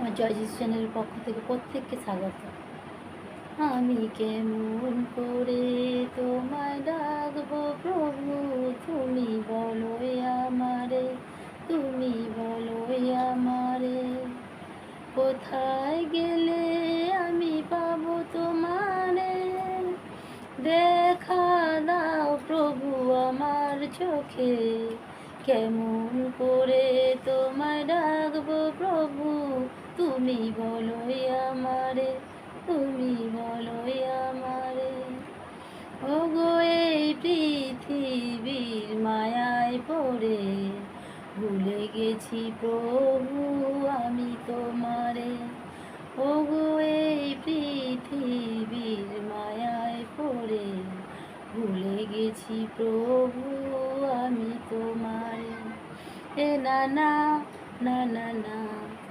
আমার জয়জিৎ চ্যানেলের পক্ষ থেকে প্রত্যেককে স্বাগত। আমি কেমন করে তোমায় ডাকবো প্রভু, তুমি বলো আমারে, তুমি বলো আমারে। কোথায় গেলে আমি পাবো তোমারে, দেখা দাও প্রভু আমার চোখে। কেমন করে তোমায় ডাকবো প্রভু, তুমি বলো আমারে, তুমি বলো আমারে। ওগো এই পৃথিবীর মায়ায় পড়ে ভুলে গেছি প্রভু আমি